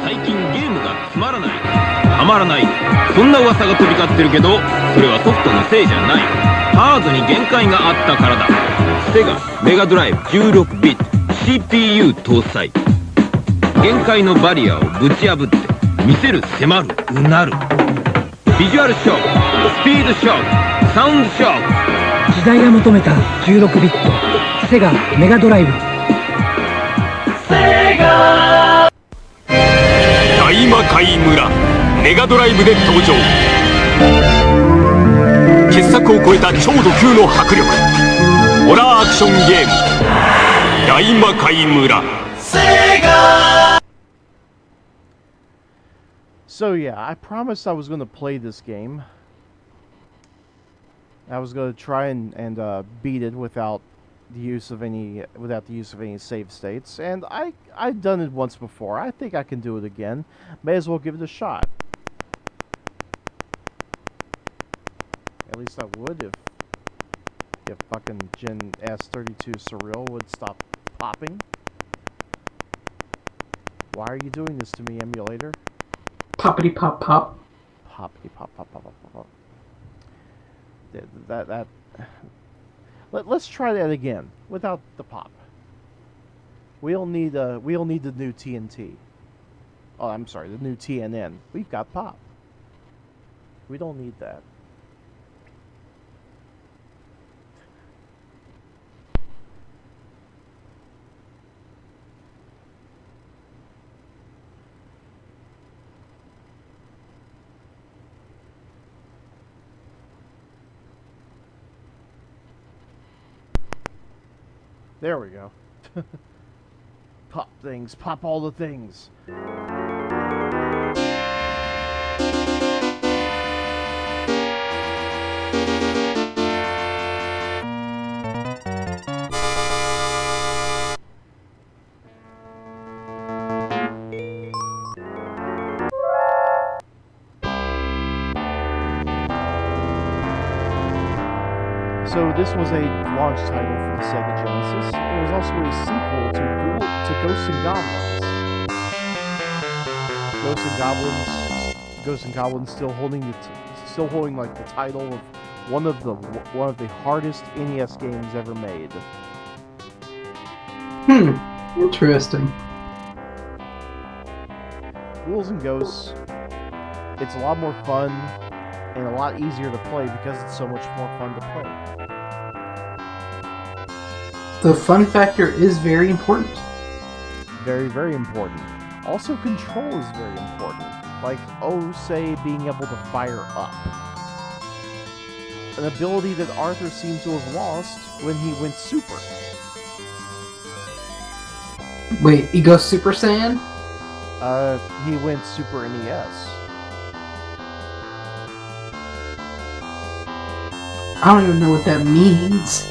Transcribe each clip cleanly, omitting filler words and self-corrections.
最近ゲームがつまらない、はまらない、そんな噂が飛び交ってるけど、それはソフトのせいじゃない。ハードに限界があったからだ。セガメガドライブ16ビット CPU 搭載。限界のバリアをぶち破って見せる、迫る、うなる。ビジュアルショック、スピードショック、サウンドショック。時代が求めた16ビットセガメガドライブ。セガ大魔界村メガドライブで登場。傑作を超えた超ド級の迫力、ホラーアクションゲーム大魔界村。セガ。 So yeah, I promised I was going to play this game. I was going to try and beat it without the use of any save states, and I've done it once before. I think I can do it again. May as well give it a shot. At least I would if fucking Gen S32 Surreal would stop popping. Why are you doing this to me, emulator? Poppity pop pop. Poppity pop pop pop pop pop. Let's try that again without the pop. We'll need the new TNT. Oh, I'm sorry, the new TNN. We've got pop. We don't need that. There we go. Pop things. Pop all the things. So this was a launch title for the Sega Genesis. It was also a sequel to Ghosts and Goblins. Ghosts and Goblins still holding like the title of one of the hardest NES games ever made. Interesting. Ghouls and Ghosts. It's a lot more fun and a lot easier to play because it's so much more fun to play. The fun factor is very important. Very, very important. Also, control is very important. Like, say, being able to fire up. An ability that Arthur seemed to have lost when he went Super. Wait, he goes Super Saiyan? He went Super NES. I don't even know what that means.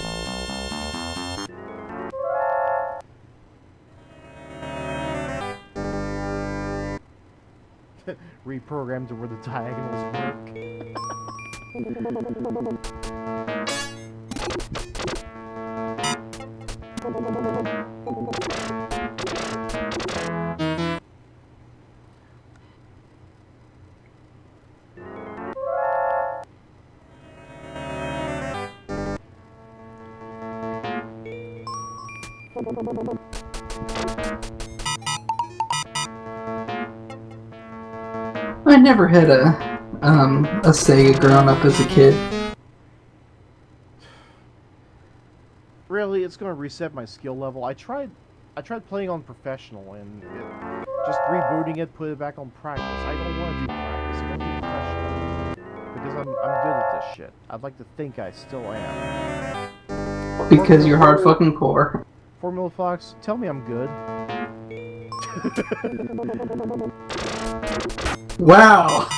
Reprogrammed to where the diagonals work. I never had a Sega growing up as a kid. Really, it's going to reset my skill level. I tried playing on professional and just rebooting it, put it back on practice. I don't want to do practice. I want to do professional because I'm good at this shit. I'd like to think I still am. Because you're hard fucking core. Formula Fox, tell me I'm good. Wow.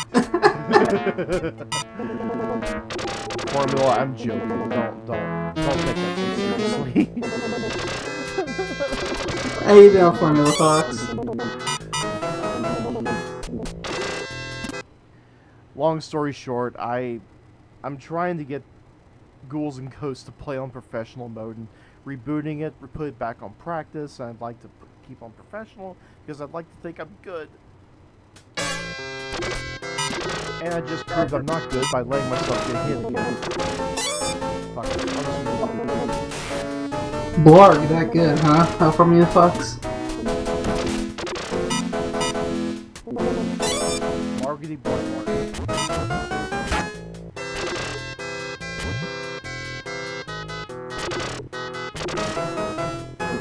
Formula, I'm joking. Don't take that too seriously. How you doing, Formula Fox? Long story short, I'm trying to get Ghouls and Ghosts to play on professional mode and rebooting it, put it back on practice. I'd like to keep on professional because I'd like to think I'm good. And I just proved I'm not good by letting myself get hit again. Fuck it. I'll just move on. Blarg, that good, huh? How from you fucks? Margity Blarg.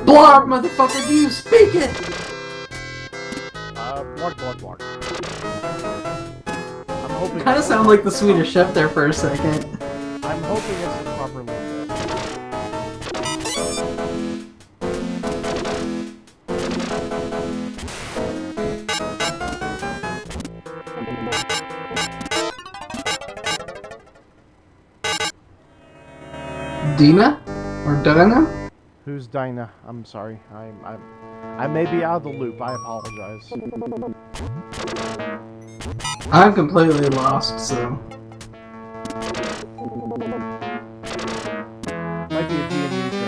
Blarg, motherfucker, do you speak it? Blarg. I'm hoping. Kinda sound like the Swedish chef there for a second. I'm hoping it's the proper level. Dina? Or Dina? Who's Dinah? I'm sorry. I may be out of the loop. I apologize. I'm completely lost, so... Might be a D&D thing.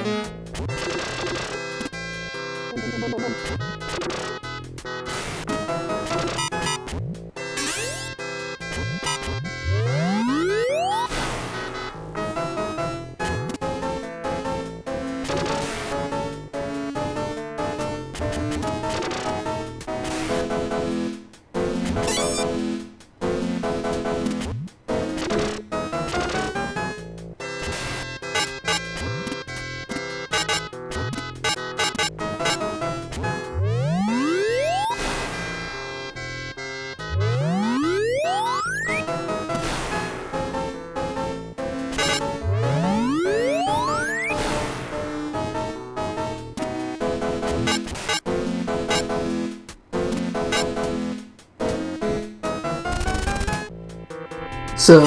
So,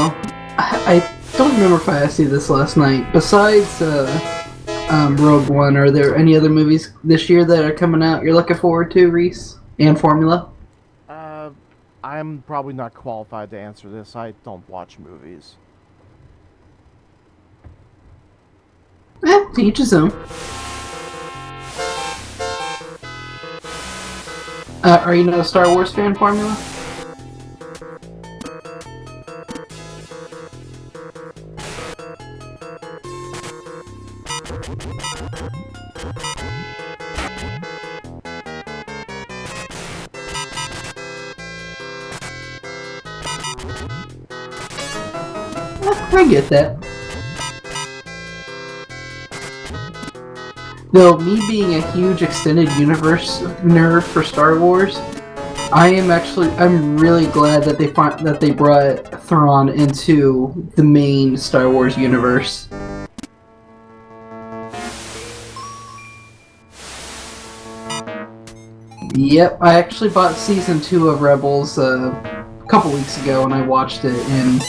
I don't remember if I asked you this last night. Besides Rogue One, are there any other movies this year that are coming out you're looking forward to, Reese? And Formula? I'm probably not qualified to answer this. I don't watch movies. To each his own. Are you not a Star Wars fan, Formula? I get that. Though, me being a huge extended universe nerd for Star Wars, I'm really glad that they brought Thrawn into the main Star Wars universe. Yep, I actually bought season 2 of Rebels a couple weeks ago and I watched it, and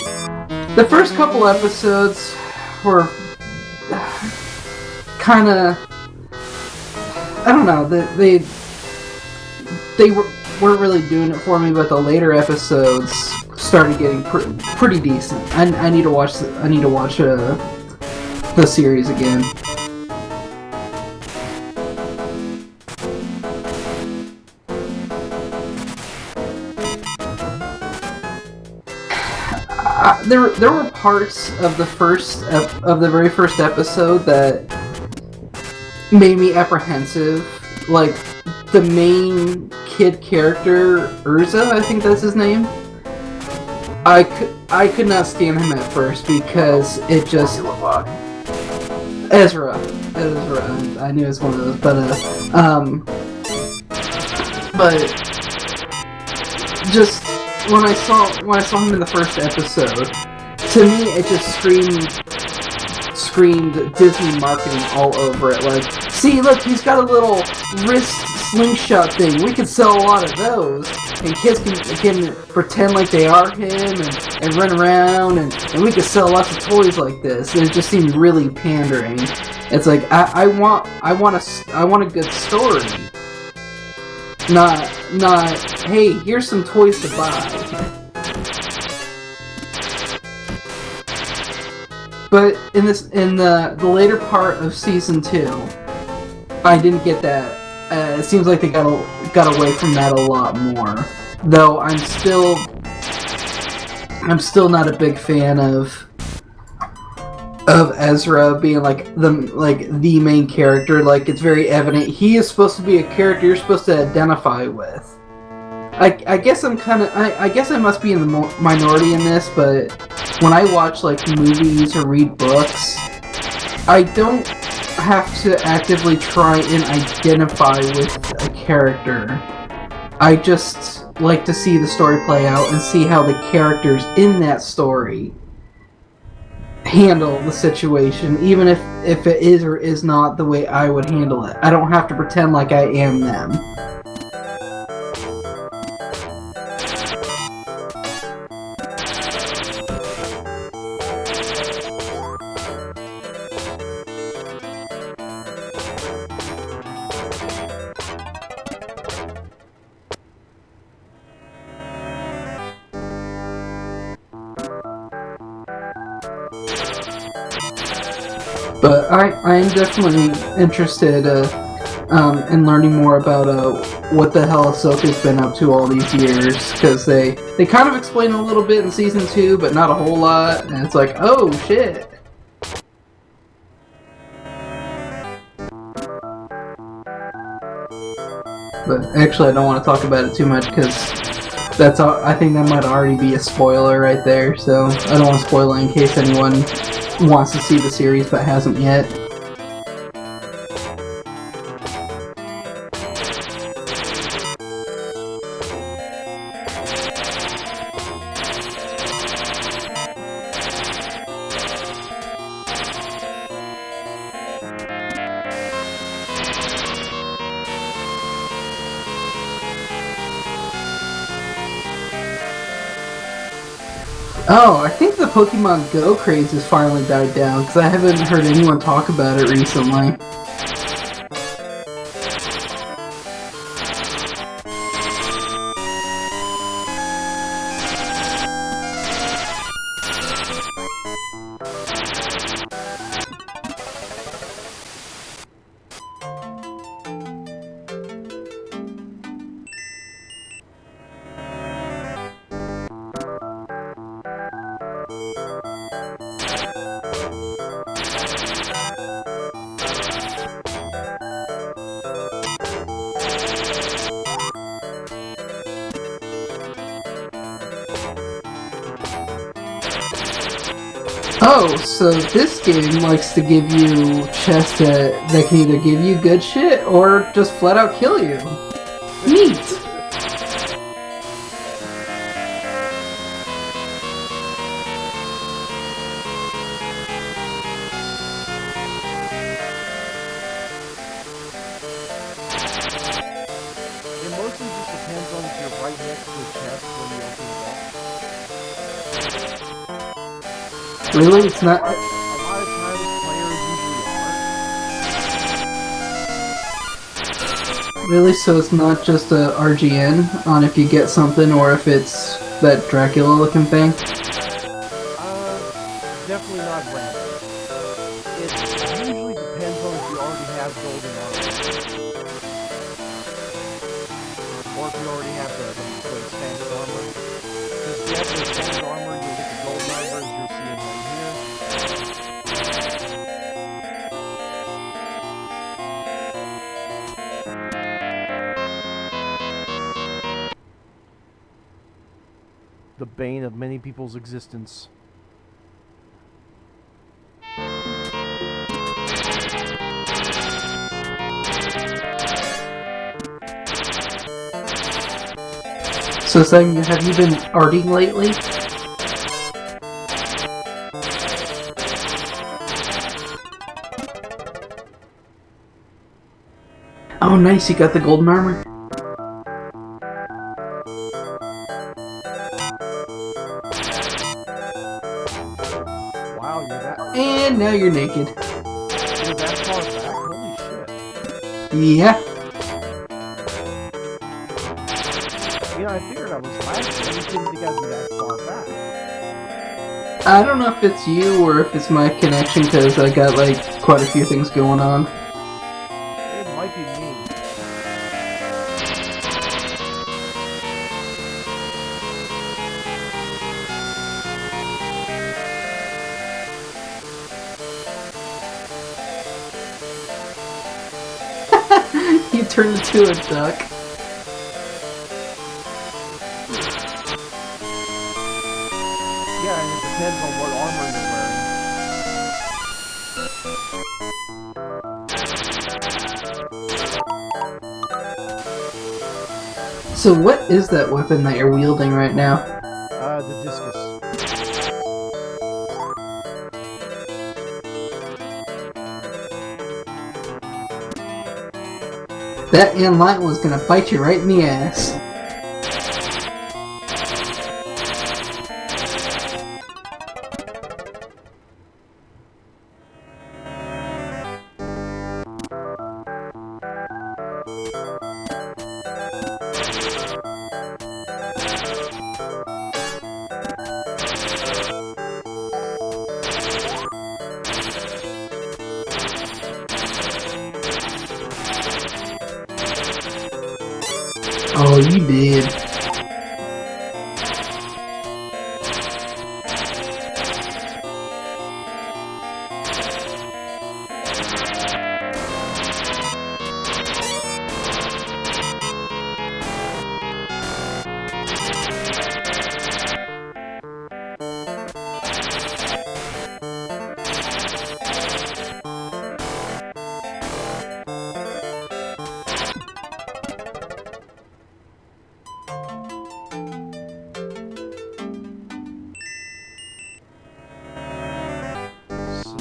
the first couple episodes were kinda... I don't know, they weren't really doing it for me, but the later episodes started getting pretty decent. I need to watch the series again. There were parts of the very first episode that made me apprehensive, like the main kid character, Urza, I think that's his name. I could not stand him at first because it just... Ezra. I knew it was one of those, but just when I saw him in the first episode, to me it just screamed Disney marketing all over it. Like, see, look, he's got a little wrist slingshot thing. We could sell a lot of those, and kids can pretend like they are him and run around, and we could sell lots of toys like this. And it just seemed really pandering. It's like I want a good story, not hey, here's some toys to buy. But in the later part of season 2, I didn't get that. It seems like they got away from that a lot more. Though I'm still I'm still not a big fan of Ezra being the main character. Like, it's very evident he is supposed to be a character you're supposed to identify with. I guess I guess I must be in the minority in this, but when I watch like movies or read books, I don't have to actively try and identify with a character. I just like to see the story play out and see how the characters in that story handle the situation, even if it is or is not the way I would handle it. I don't have to pretend like I am them. But I am definitely interested in learning more about what the hell Ahsoka's been up to all these years, because they kind of explain a little bit in Season 2, but not a whole lot, and it's like, oh shit. But actually I don't want to talk about it too much, because I think that might already be a spoiler right there, so I don't want to spoil it in case anyone wants to see the series but hasn't yet. Oh, I think the Pokemon Go craze has finally died down, because I haven't heard anyone talk about it recently. Oh, so this game likes to give you chests that can either give you good shit or just flat out kill you. Neat! It mostly just depends on if you're right next to the chest when you open the box. Really? It's not... A lot of times players usually aren't. Really? So it's not just a RGN on if you get something or if it's that Dracula looking thing? Definitely not random. It usually depends on if you already have golden armor. Or if you already have the standard armor. Because if you have the standard armor, you'll get the golden armor as you're seeing right here. The bane of many people's existence. So saying, have you been arting lately? Oh nice, you got the golden armor? Wow, you're that... And now you're naked. You're that far back? Holy shit. Yeah. Yeah, I figured I was last, but I just didn't think I'd be that far back. I don't know if it's you or if it's my connection, because I got like quite a few things going on. It might be me. suddenly turned into a duck. Yeah, and it depends on what armor you're wearing. So what is that weapon that you're wielding right now? The discus. That and light was gonna bite you right in the ass. Oh, you did.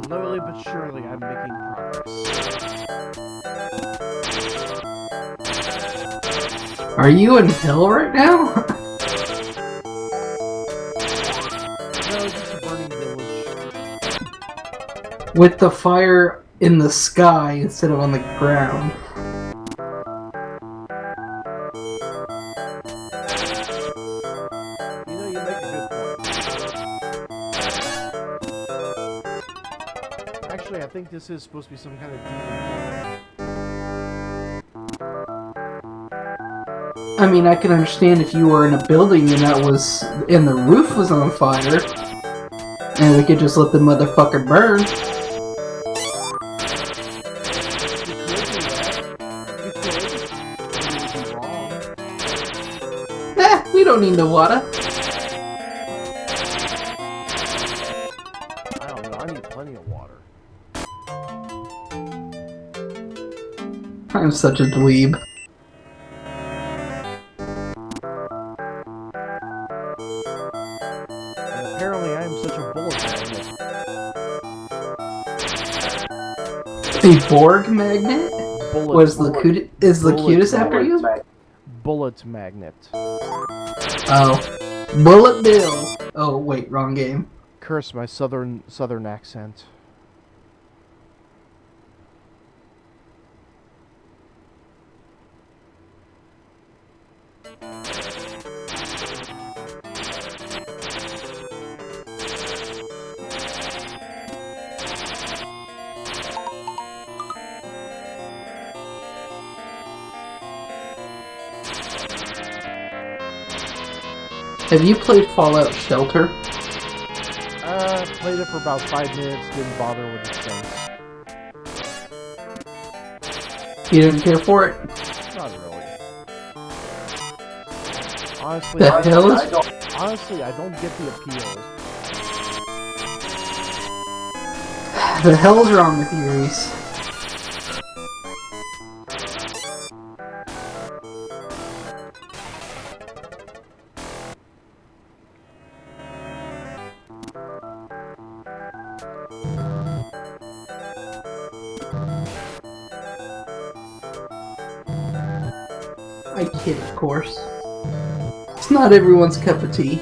Slowly but surely, I'm making progress. Are you in hell right now? No, just a burning village. With the fire in the sky instead of on the ground. You know, you make a good point. Actually, I think this is supposed to be some kind of demon. I mean, I can understand if you were in a building and the roof was on fire, and we could just let the motherfucker burn. We don't need no water. I don't know, I need plenty of water. I'm such a dweeb. And apparently I am such a bullet magnet. A Borg magnet? Bullet, Was is Locutus after you? Bullet magnet. Oh. Bullet Bill. Oh, wait, wrong game. Curse my southern accent. Have you played Fallout Shelter? Played it for about 5 minutes, didn't bother with the things. You didn't care for it? Not really. Honestly, The hell is... honestly, I don't get the appeal. The hell's wrong with you, Reese? I kid, of course. It's not everyone's cup of tea.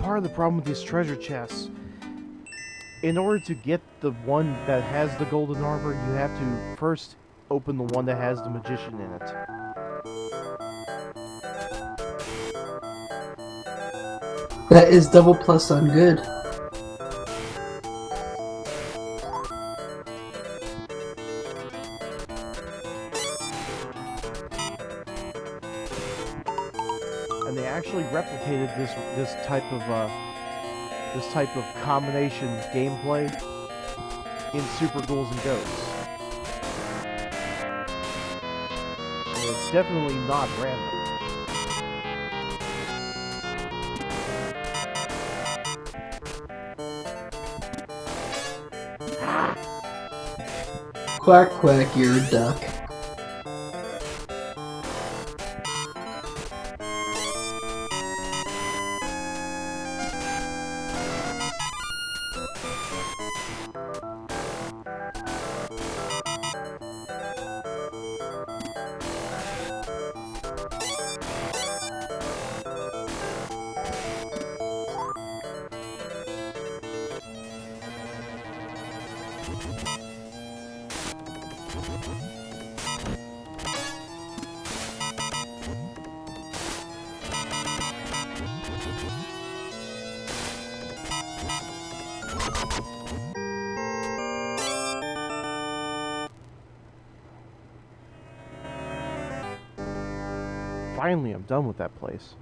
part of the problem with these treasure chests. In order to get the one that has the golden armor, you have to first open the one that has the magician in it. That is double plus on good. And they actually replicated this type of combination gameplay in Super Ghouls and Ghosts. And it's definitely not random. Quack quack, you're a duck. Finally, I'm done with that place.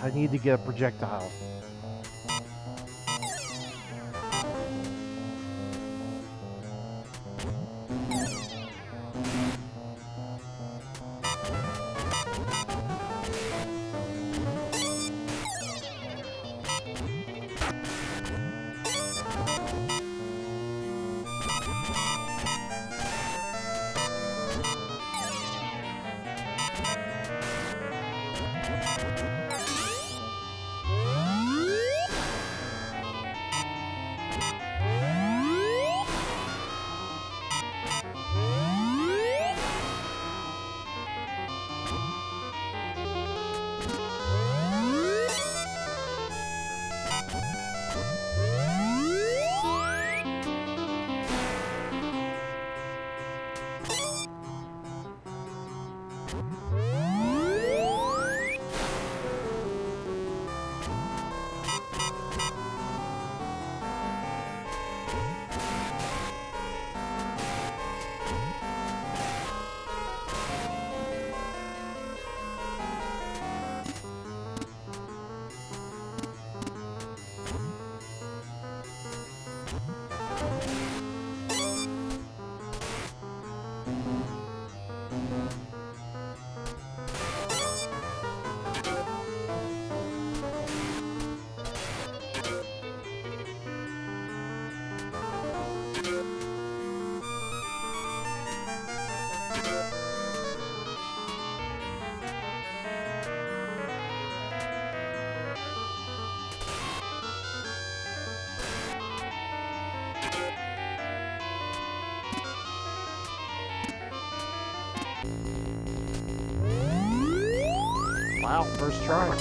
I need to get a projectile. Wow, first try.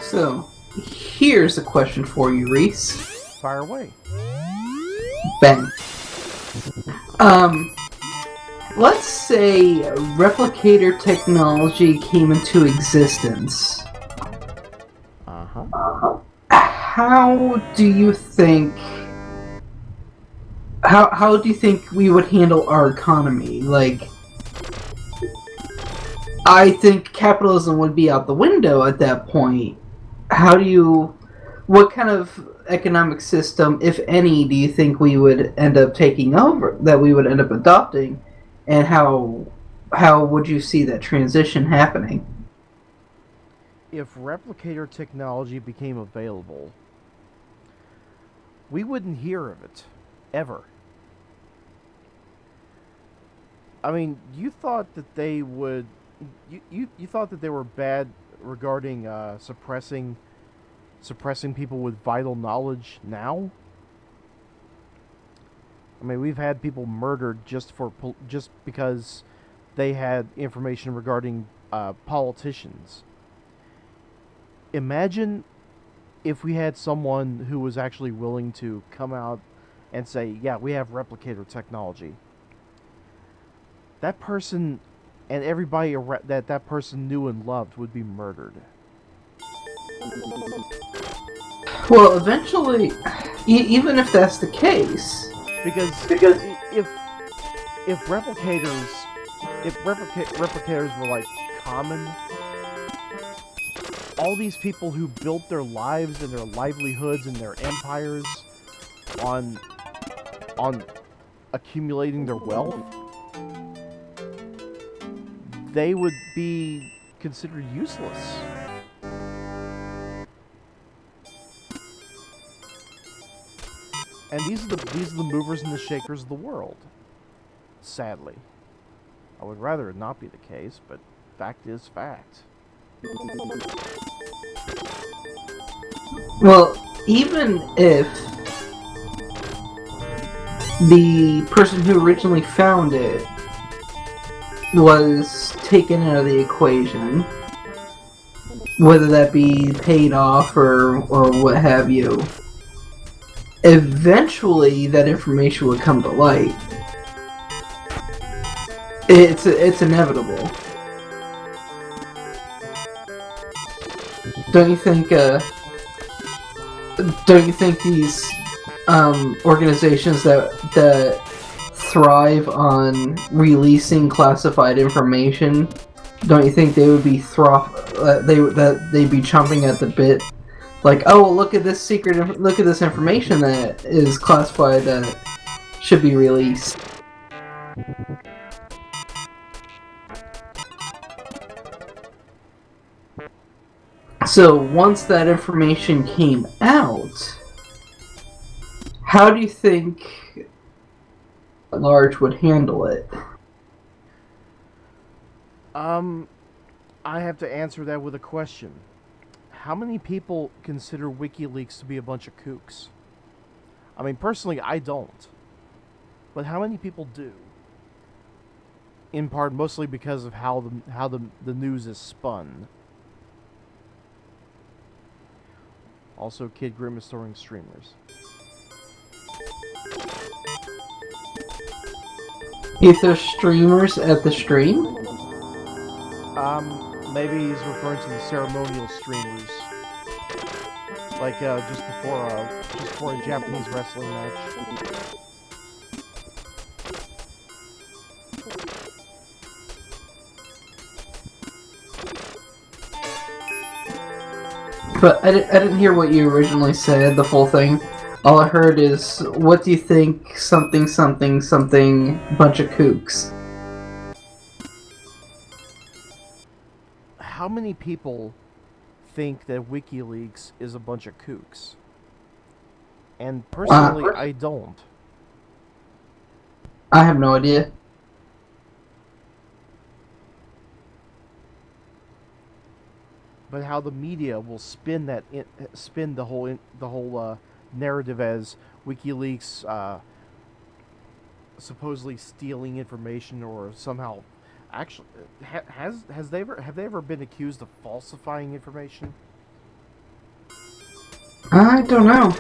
So, here's a question for you, Reese. Fire away. Bang. Let's say replicator technology came into existence. Uh-huh. How do you think... How do you think we would handle our economy? Like, I think capitalism would be out the window at that point. How do you... What kind of economic system, if any, do you think we would end up taking over, that we would end up adopting, and how would you see that transition happening? If replicator technology became available, we wouldn't hear of it, ever. I mean, you thought that they would... You thought that they were bad regarding suppressing people with vital knowledge now? I mean, we've had people murdered just because they had information regarding politicians. Imagine if we had someone who was actually willing to come out and say, yeah, we have replicator technology. That person and everybody that person knew and loved would be murdered. Well, eventually, even if that's the case... Because if replicators were like common, all these people who built their lives and their livelihoods and their empires on accumulating their wealth, they would be considered useless. And these are the movers and the shakers of the world. Sadly. I would rather it not be the case, but fact is fact. Well, even if the person who originally found it was taken out of the equation, whether that be paid off or what have you, eventually that information would come to light. It's inevitable. Don't you think these organizations that thrive on releasing classified information, don't you think they would be they'd be chomping at the bit? Like, oh, look at this look at this information that is classified that should be released. So, once that information came out, how do you think large would handle it? I have to answer that with a question. How many people consider WikiLeaks to be a bunch of kooks? I mean, personally, I don't. But how many people do? In part, mostly because of how the news is spun. Also, Kid Grim is throwing streamers. If there's streamers at the stream? Maybe he's referring to the ceremonial streamers. Like, just before a Japanese wrestling match. But I didn't hear what you originally said, the full thing. All I heard is, what do you think something something something bunch of kooks? How many people think that WikiLeaks is a bunch of kooks? And personally, I don't. I have no idea. But how the media will spin the whole narrative as WikiLeaks supposedly stealing information or somehow actually have they ever been accused of falsifying information? I don't know.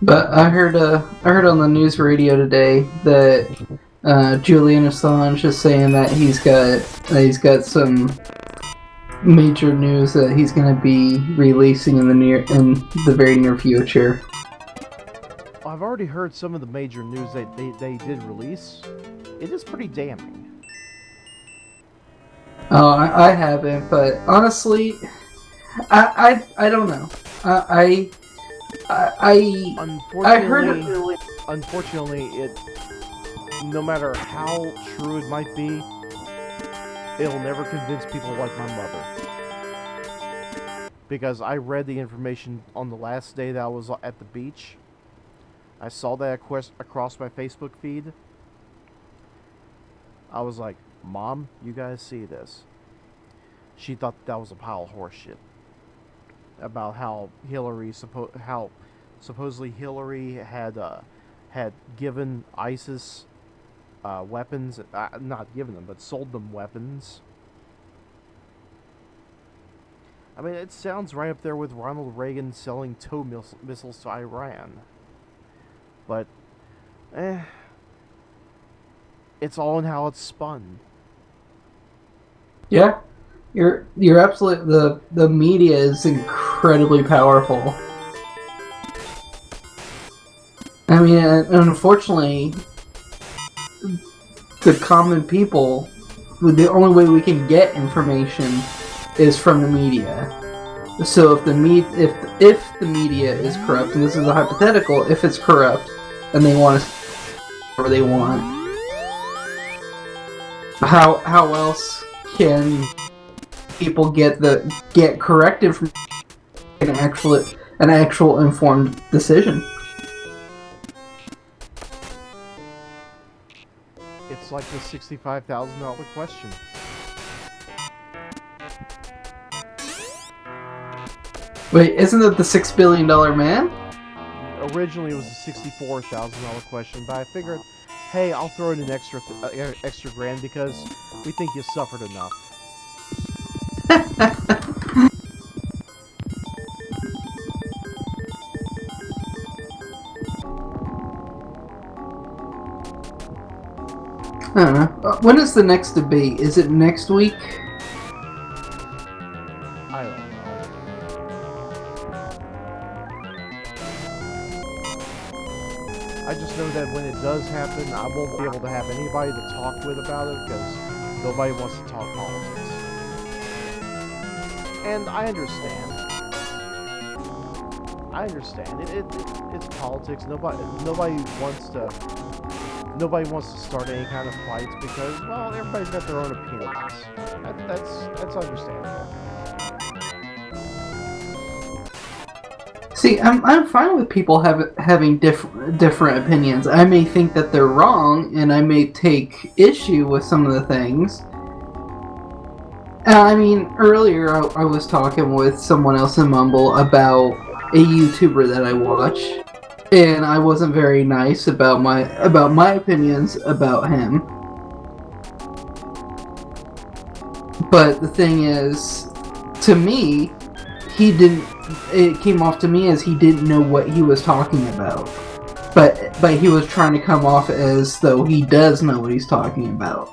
But I heard on the news radio today that Julian Assange is saying that he's got some major news that he's going to be releasing in the very near future. I've already heard some of the major news that they did release. It is pretty damning. Oh, I haven't, but honestly, I don't know. I heard it. Unfortunately, it, no matter how true it might be, it'll never convince people like my mother. Because I read the information on the last day that I was at the beach. I saw that across my Facebook feed. I was like, Mom, you guys see this. She thought that was a pile of horse shit. About how supposedly Hillary had given ISIS weapons, not given them, but sold them weapons. I mean, it sounds right up there with Ronald Reagan selling tow missiles to Iran. But, it's all in how it's spun. Yeah, you're absolutely, the media is incredibly powerful. I mean, unfortunately, the common people, the only way we can get information is from the media. So if the media is corrupt, and this is a hypothetical, if it's corrupt and they want to whatever they want, how else can people get corrected from an actual informed decision? It's like the $65,000 question. Wait, isn't it the $6 billion man? Originally, it was a $64,000 question, but I figured, hey, I'll throw in an extra grand because we think you suffered enough. I don't know. When is the next debate? Is it next week? I don't know. I just know that when it does happen, I won't be able to have anybody to talk with about it because nobody wants to talk politics. And I understand. It's politics. Nobody wants to start any kind of fights because, well, everybody's got their own opinions. That's understandable. See, I'm fine with people having different opinions. I may think that they're wrong, and I may take issue with some of the things. I mean, earlier I was talking with someone else in Mumble about a YouTuber that I watch, and I wasn't very nice about my opinions about him. But the thing is, to me, it came off to me as he didn't know what he was talking about. But he was trying to come off as though he does know what he's talking about.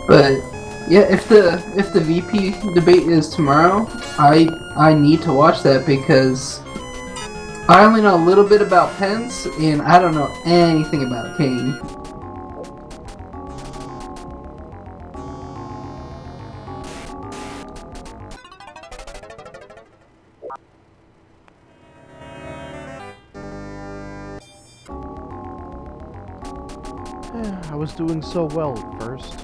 But yeah, if the VP debate is tomorrow, I need to watch that because I only know a little bit about Pence and I don't know anything about Kane. I was doing so well at first.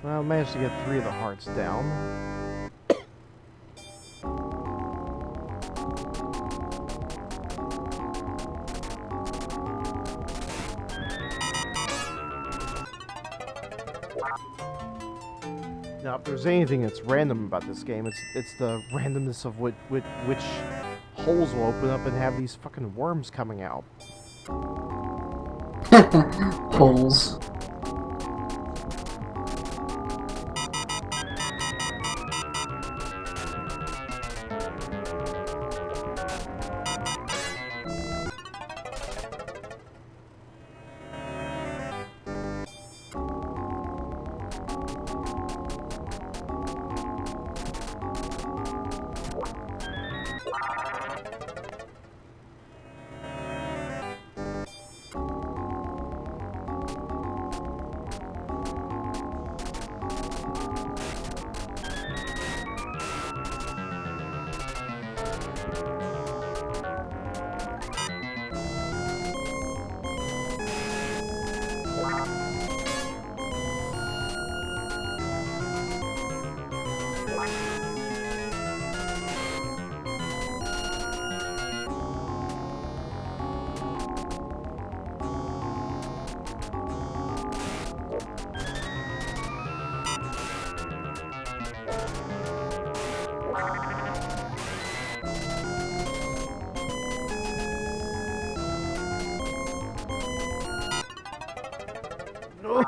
Well, I managed to get 3 of the hearts down. Now, if there's anything that's random about this game, it's the randomness of which holes will open up and have these fucking worms coming out. Holes.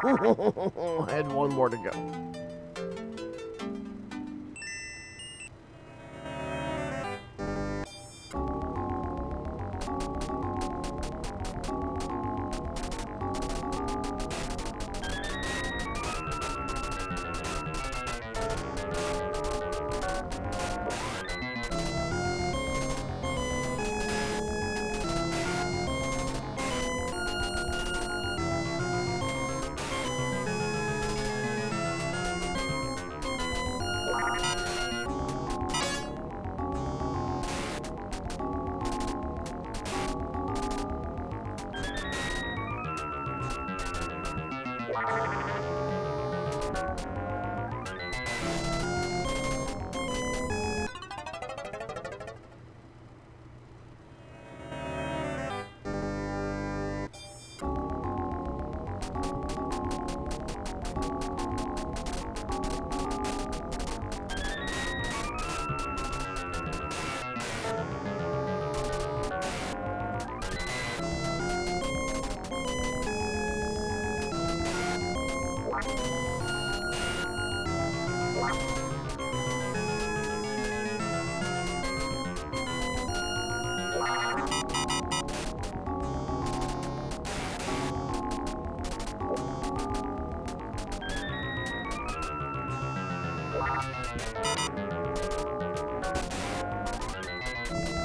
No, I had 1 more to go.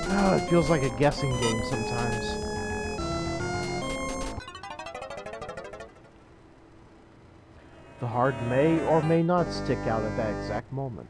Oh, it feels like a guessing game sometimes. The heart may or may not stick out at that exact moment.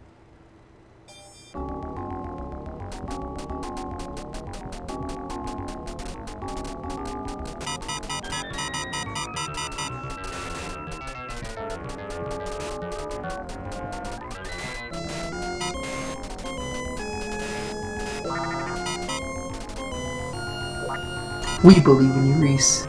We believe in you, Reese.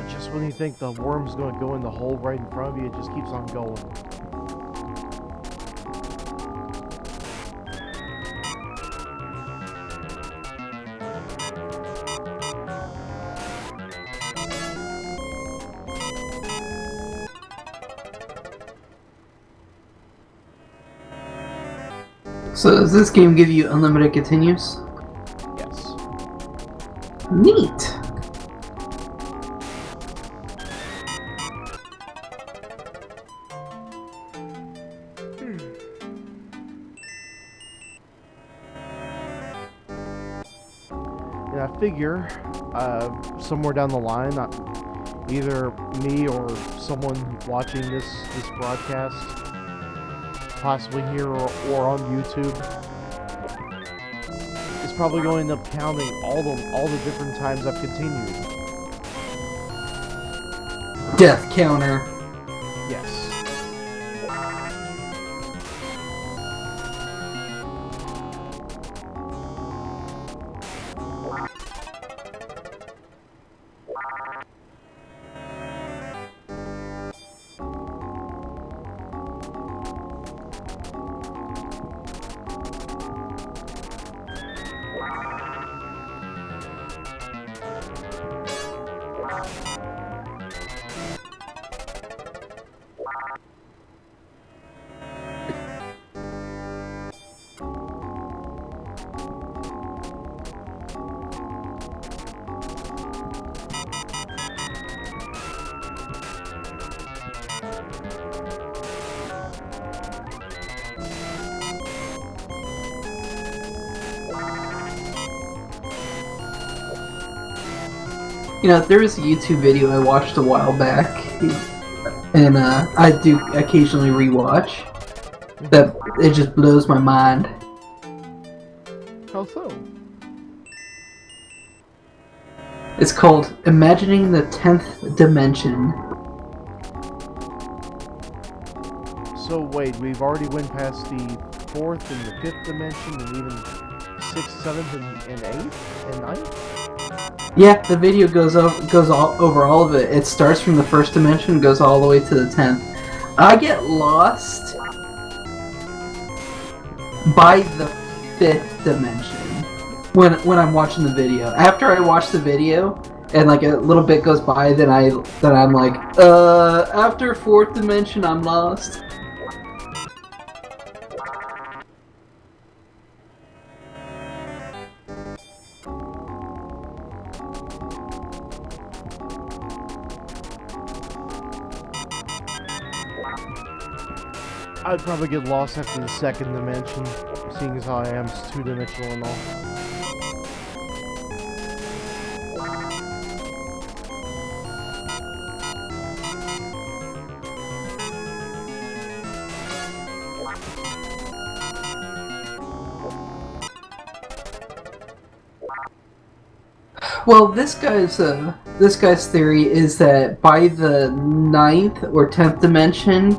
Just when you think the worm's going to go in the hole right in front of you, it just keeps on going. So does this game give you unlimited continues? Yes. Neat. And I figure, somewhere down the line, either me or someone watching this broadcast, possibly here or on YouTube, is probably going to end up counting all the different times I've continued. Death counter. Yes. You know, there was a YouTube video I watched a while back, and I do occasionally rewatch. That it just blows my mind. How so? It's called Imagining the 10th Dimension. So wait, we've already went past the 4th and the 5th dimension, and even 6th, 7th, and 8th, and 9th? Yeah, the video goes over all of it. It starts from the 1st dimension, goes all the way to the 10th. I get lost by the 5th dimension when I'm watching the video. After I watch the video and like a little bit goes by, then I'm like, after 4th dimension, I'm lost. I'd probably get lost after the 2nd dimension, seeing as how I am 2-dimensional and all. Well, this guy's theory is that by the 9th or 10th dimension,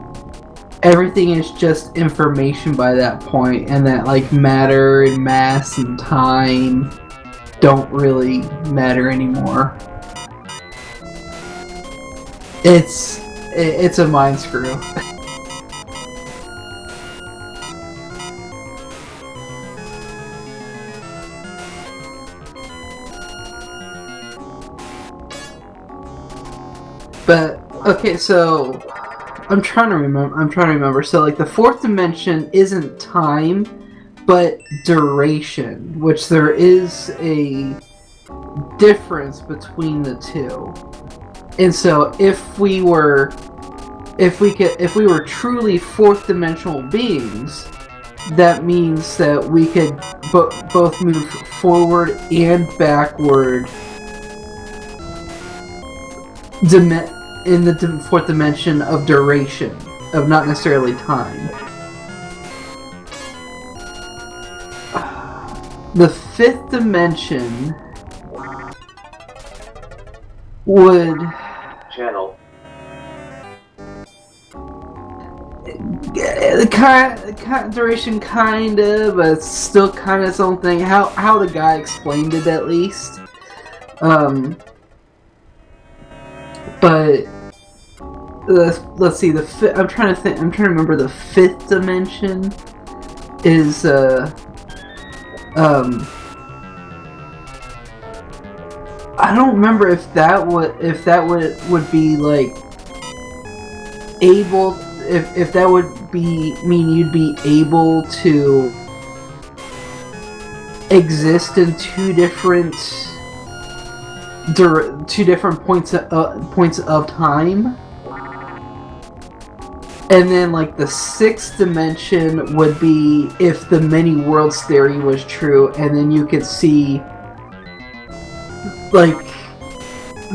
everything is just information by that point, and that like matter and mass and time don't really matter anymore. It's a mind screw. But okay, so I'm trying to remember. So like the 4th dimension isn't time, but duration, which there is a difference between the two. And so if we were truly 4th dimensional beings, that means that we could both move forward and backward in the 4th dimension of duration, of not necessarily time. The 5th dimension would channel. Kind duration, kinda, but it's still kind of its own thing. How the guy explained it, at least. But let's see. I'm trying to remember. The 5th dimension is I don't remember if that would be like able, if that would mean you'd be able to exist in two different points of time. And then like the 6th dimension would be if the many worlds theory was true, and then you could see like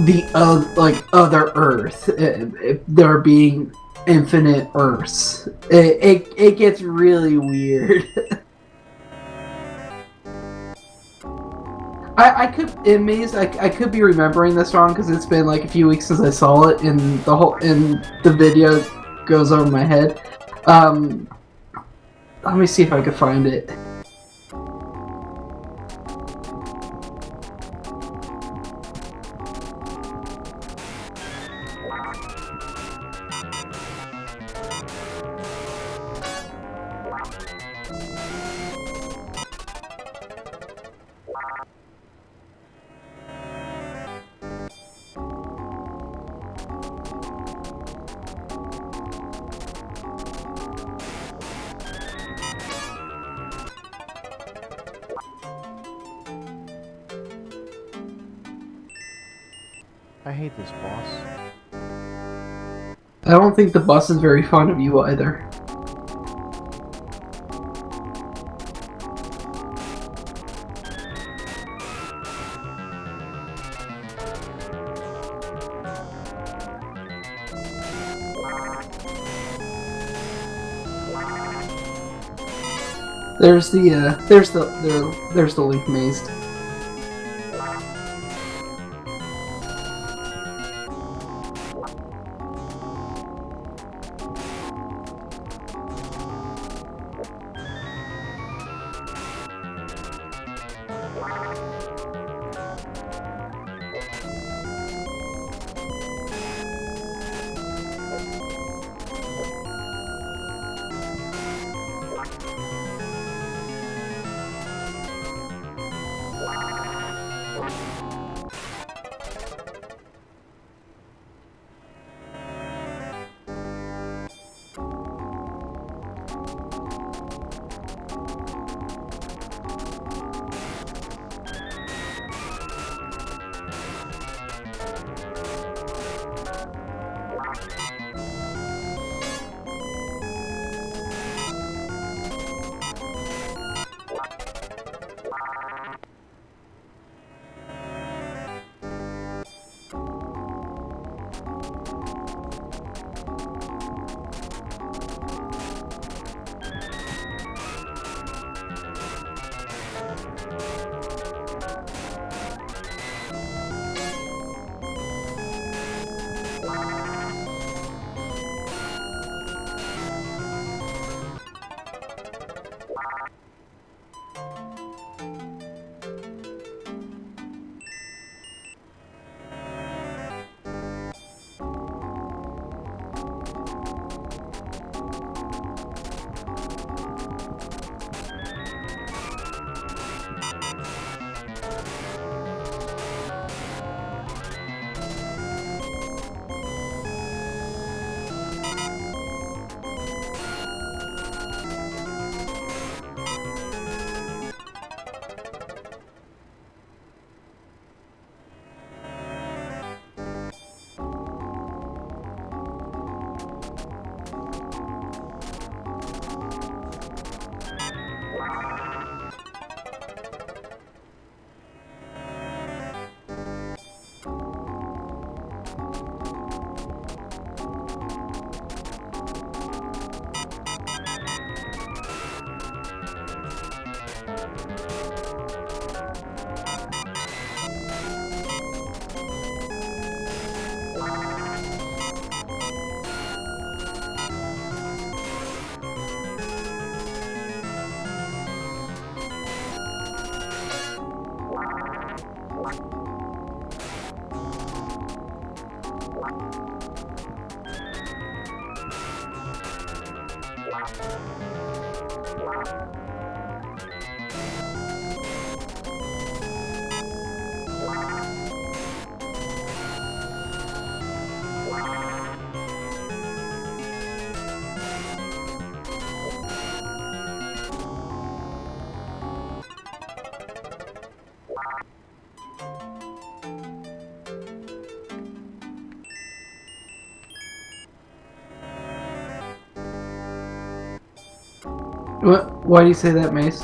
the other Earth, there being infinite Earths. It gets really weird. I could be remembering this wrong because it's been like a few weeks since I saw it, and the video goes over my head. Let me see if I can find it. I hate this boss. I don't think the boss is very fond of you either. There's the link maze. What? Why do you say that, Mace?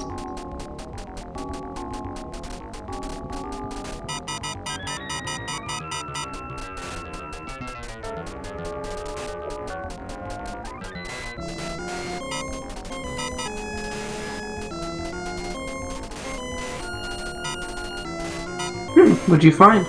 What'd you find?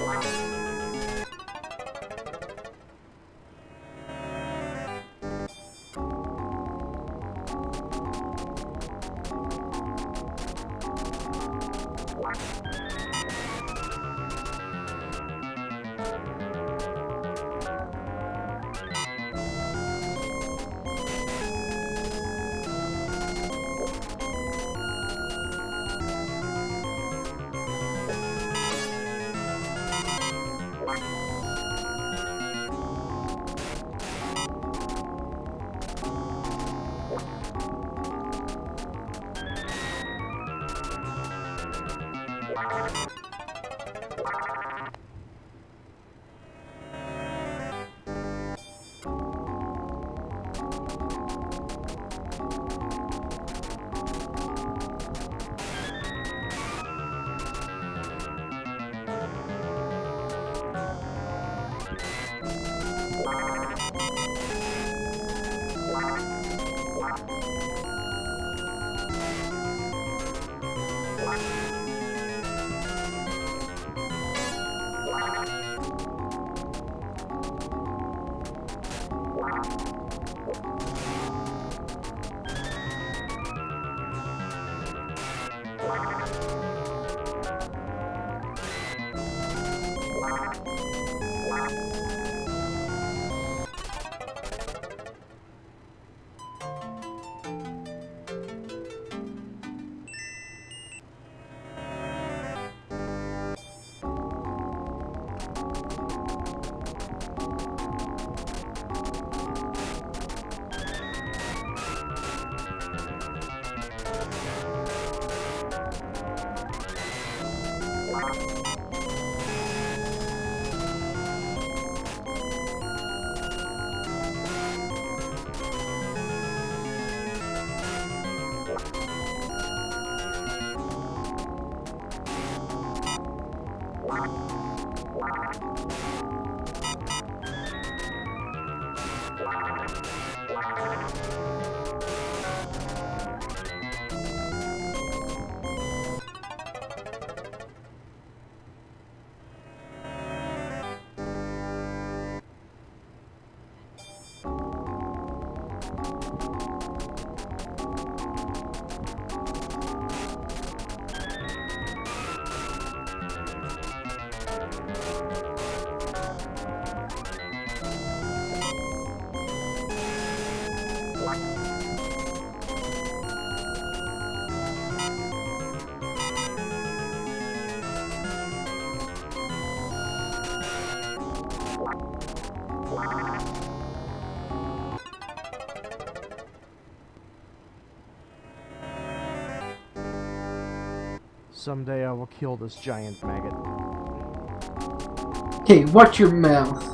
Someday I will kill this giant maggot. Okay, watch your mouth.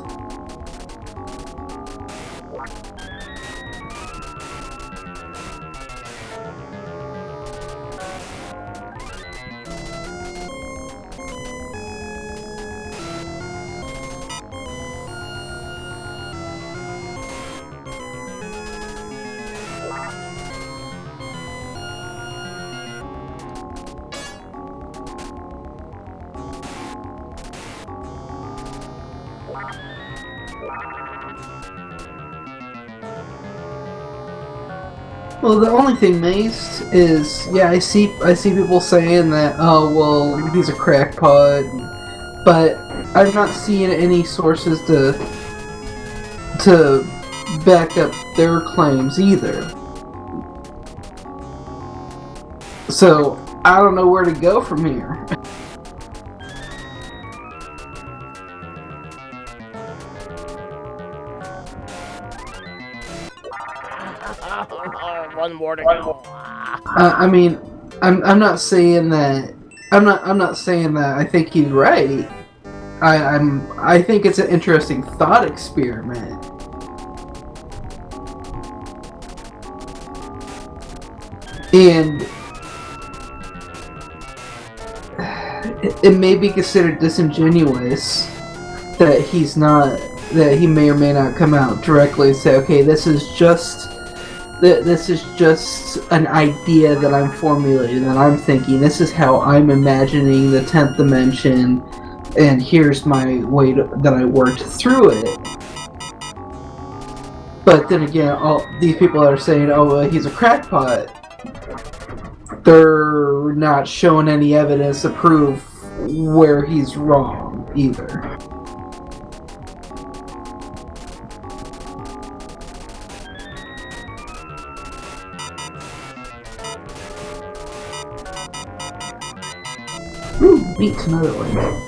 Well, the only thing, Mace, is yeah, I see people saying that, oh well, he's a crackpot, but I'm not seeing any sources to back up their claims either. So I don't know where to go from here. One more to go. I mean, I'm not saying that. I'm not saying that I think he's right. I think it's an interesting thought experiment. And it may be considered disingenuous that he may or may not come out directly and say, okay, this is just an idea that I'm formulating, that I'm thinking, this is how I'm imagining the 10th dimension, and here's my way that I worked through it. But then again, all these people that are saying, oh, well, he's a crackpot, they're not showing any evidence to prove where he's wrong either. Ooh, meet another one.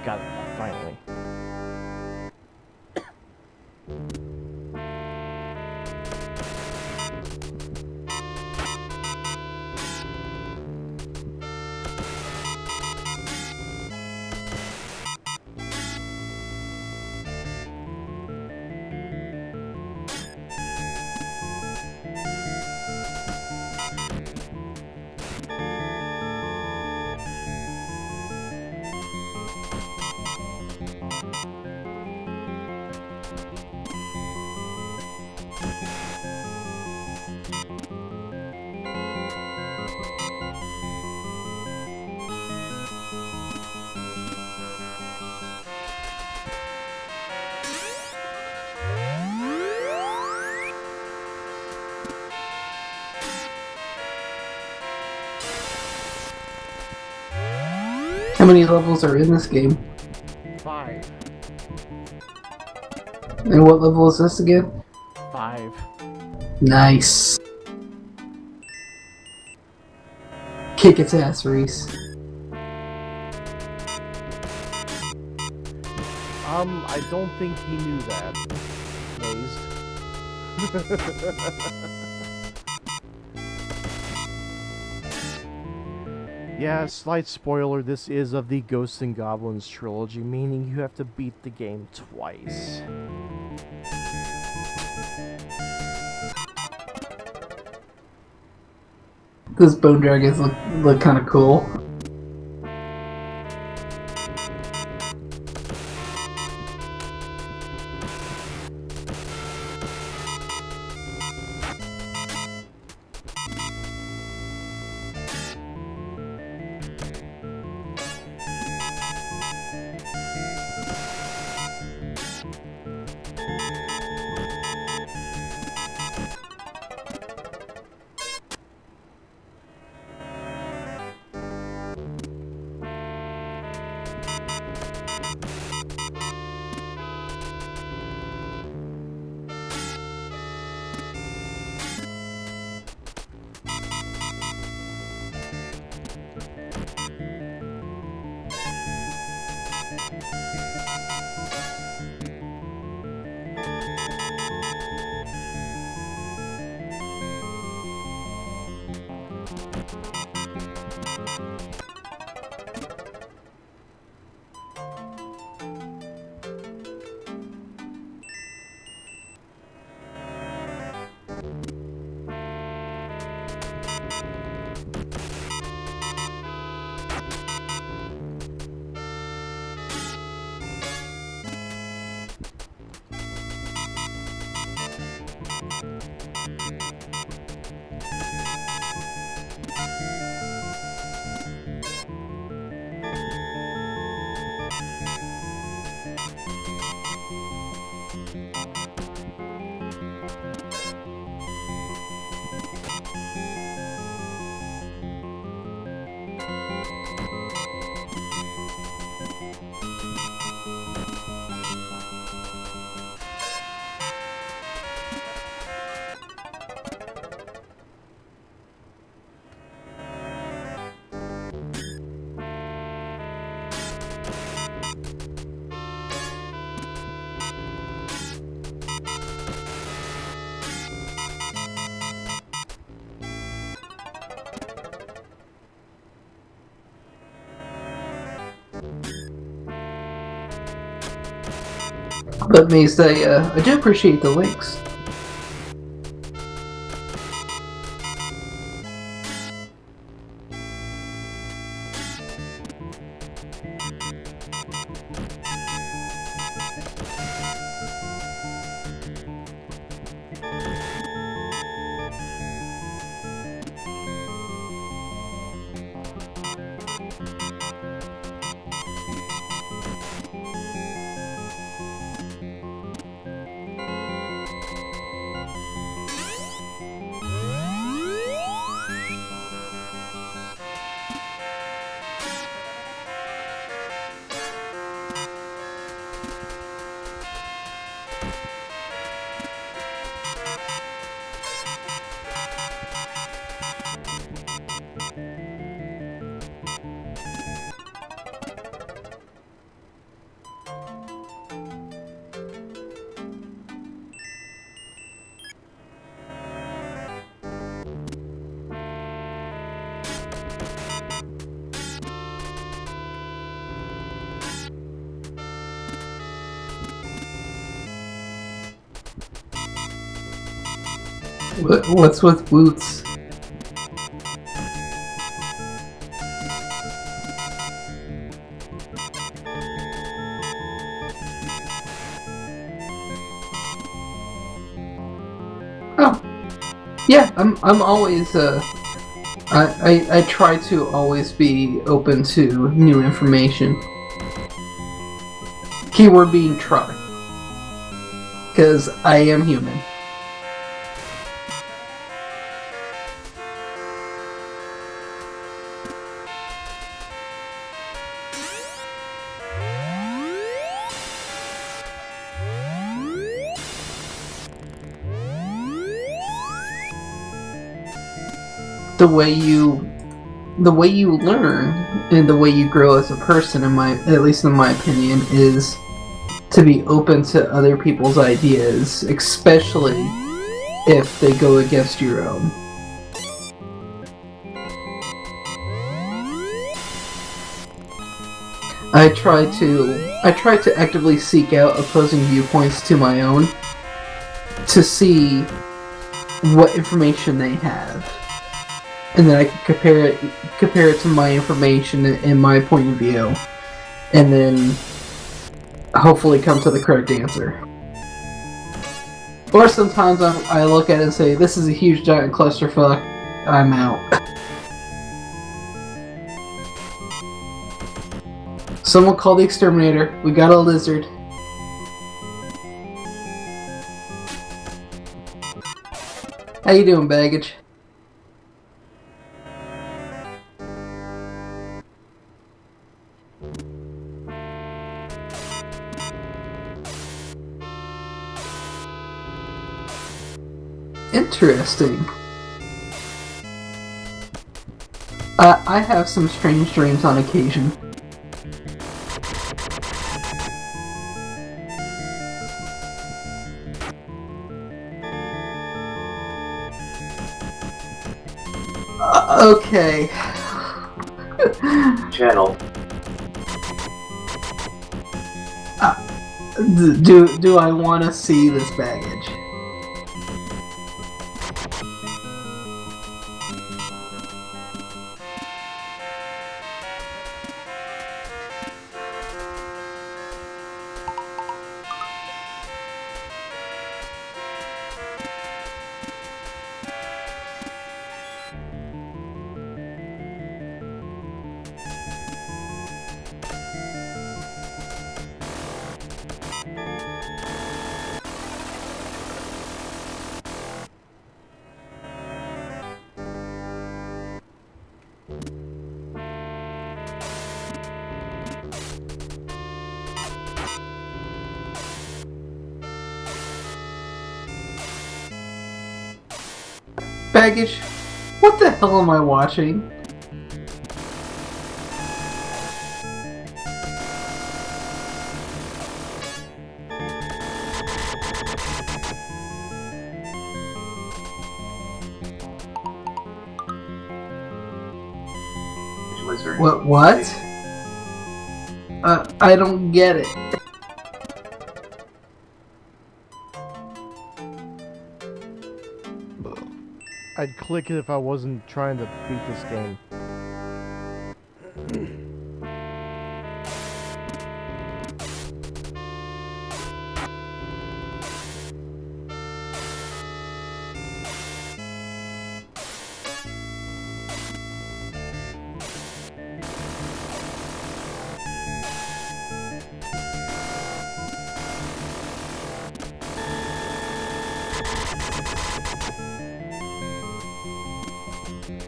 got it, finally. How many levels are in this game? 5. And what level is this again? 5. Nice. Kick its ass, Reese. I don't think he knew that. Mazed. Yeah, slight spoiler, this is of the Ghosts and Goblins trilogy, meaning you have to beat the game twice. Those bone dragons look kind of cool. But may say, I do appreciate the links. What's with boots? Oh, yeah. I'm always I try to always be open to new information. Keyword being try. Because I am human. The way you learn and the way you grow as a person, at least in my opinion, is to be open to other people's ideas, especially if they go against your own. I try to actively seek out opposing viewpoints to my own to see what information they have. And then I can compare it to my information and my point of view, and then hopefully come to the correct answer. Or sometimes I look at it and say, this is a huge giant clusterfuck, I'm out. Someone call the exterminator, we got a lizard. How you doing, baggage? Interesting. I have some strange dreams on occasion. Okay. Channel. Do I want to see this baggage? Baggage? What the hell am I watching? Lizard. What? I don't get it. I'd click it if I wasn't trying to beat this game.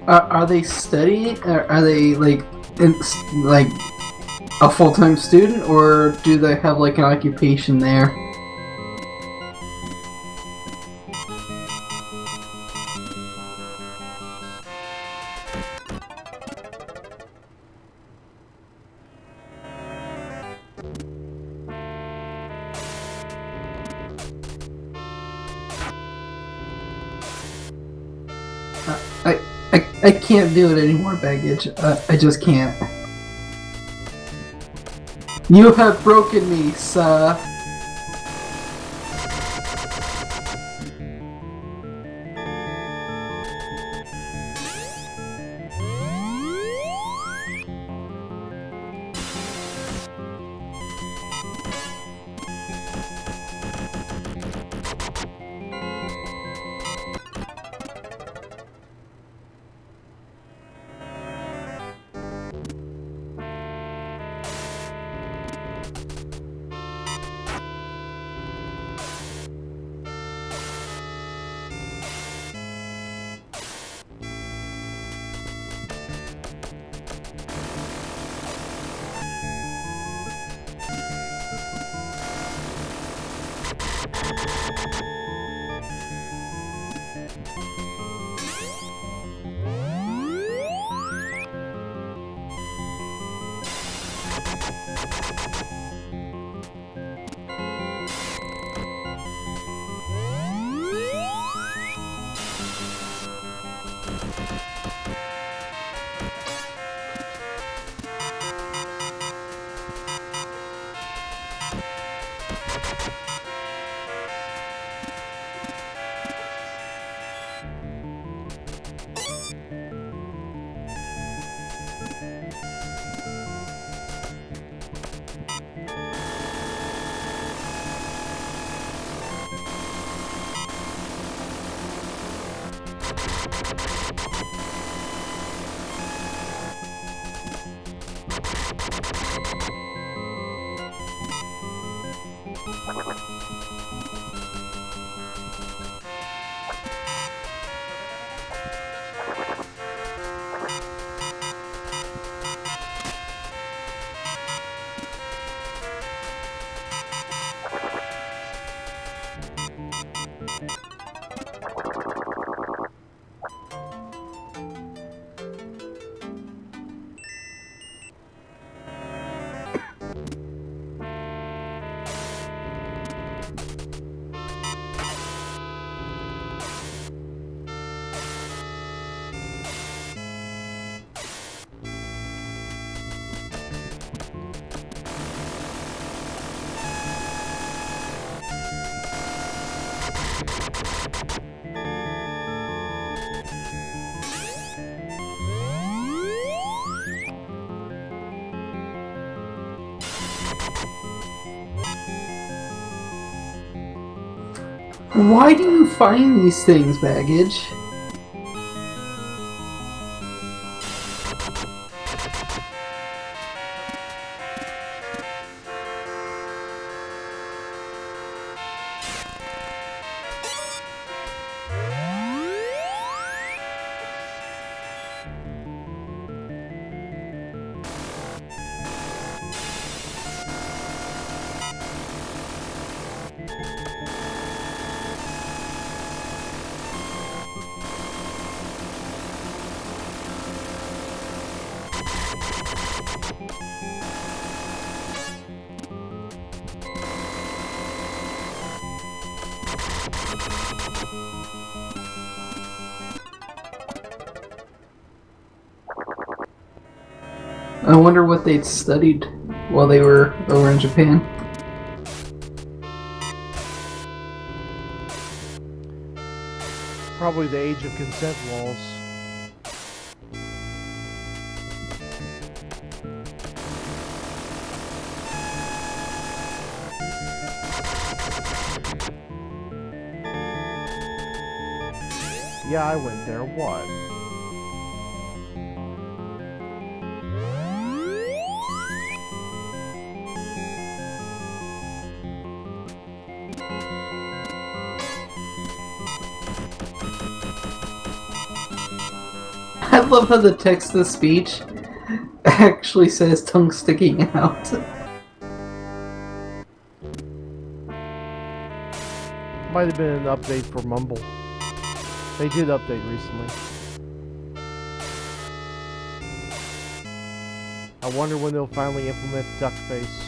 Are they studying? Are they like a full-time student, or do they have like an occupation there? I can't do it anymore, baggage. I just can't. You have broken me, sir. Why do you find these things, baggage? I wonder what they'd studied while they were over in Japan. Probably the age of consent laws. Yeah, I went there. What? I love how the text-to-speech actually says tongue sticking out. Might have been an update for Mumble. They did update recently. I wonder when they'll finally implement duck face.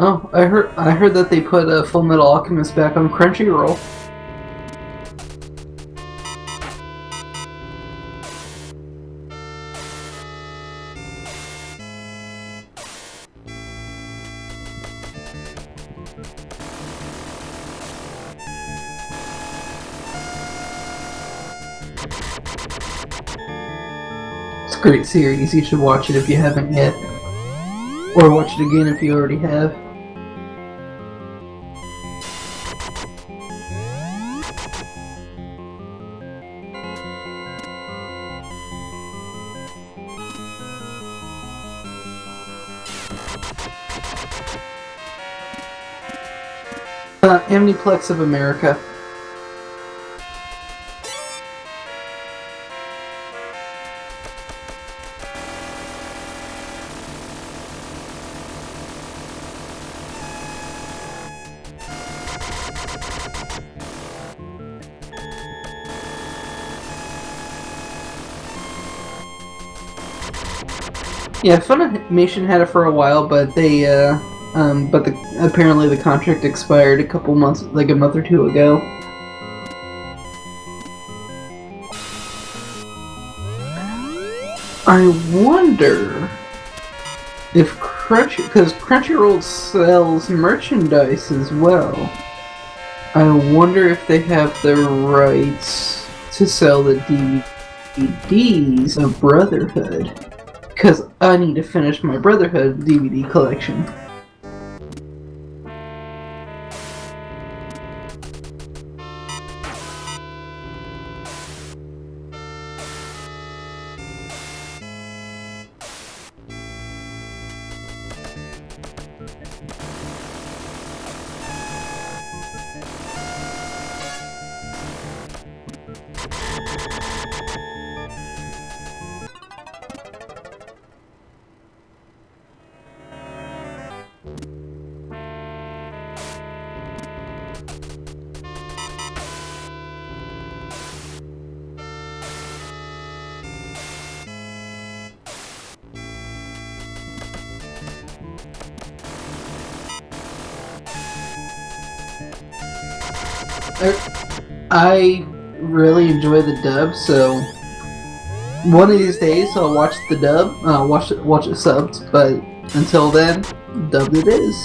Oh, I heard that they put Full Metal Alchemist back on Crunchyroll. It's a great series. You should watch it if you haven't yet. Or watch it again if you already have. Omniplex of America. Yeah, Funimation had it for a while, but apparently the contract expired a couple months, like a month or two ago. I wonder if because Crunchyroll sells merchandise as well. I wonder if they have the rights to sell the DVDs of Brotherhood. Because I need to finish my Brotherhood DVD collection. I really enjoy the dub, so one of these days I'll watch the dub, watch it subbed, but until then, dubbed it is.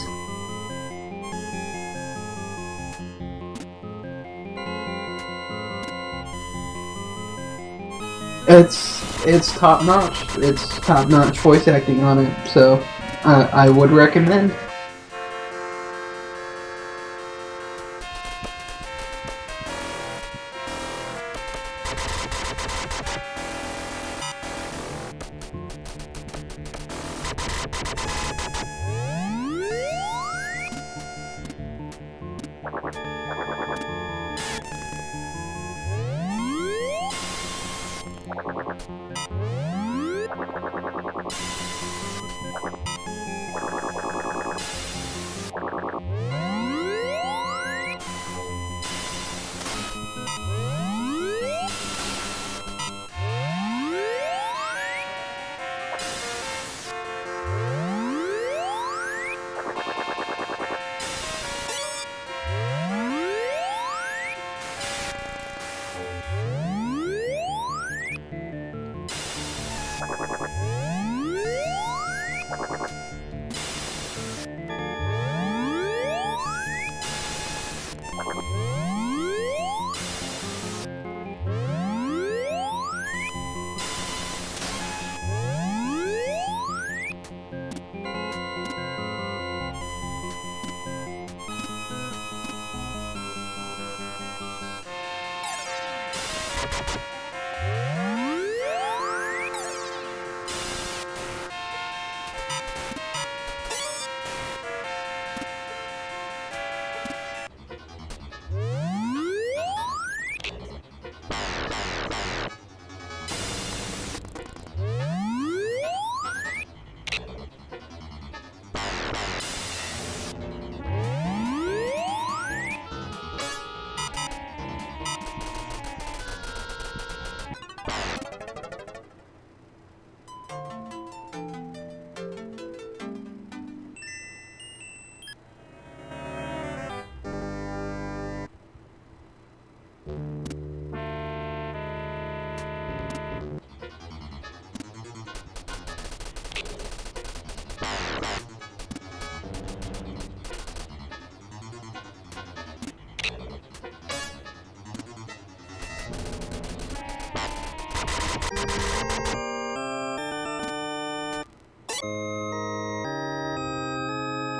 It's top notch. It's top notch voice acting on it, so I would recommend.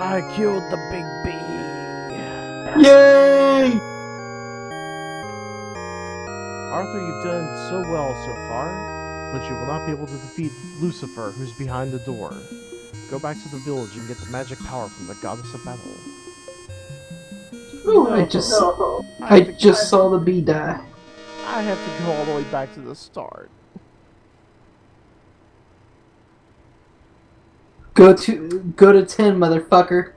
I killed the big bee. Yay! Arthur, you've done so well so far, but you will not be able to defeat Lucifer, who's behind the door. Go back to the village and get the magic power from the goddess of battle. Oh, I just saw the bee die. I have to go all the way back to the start. Go to 10, motherfucker.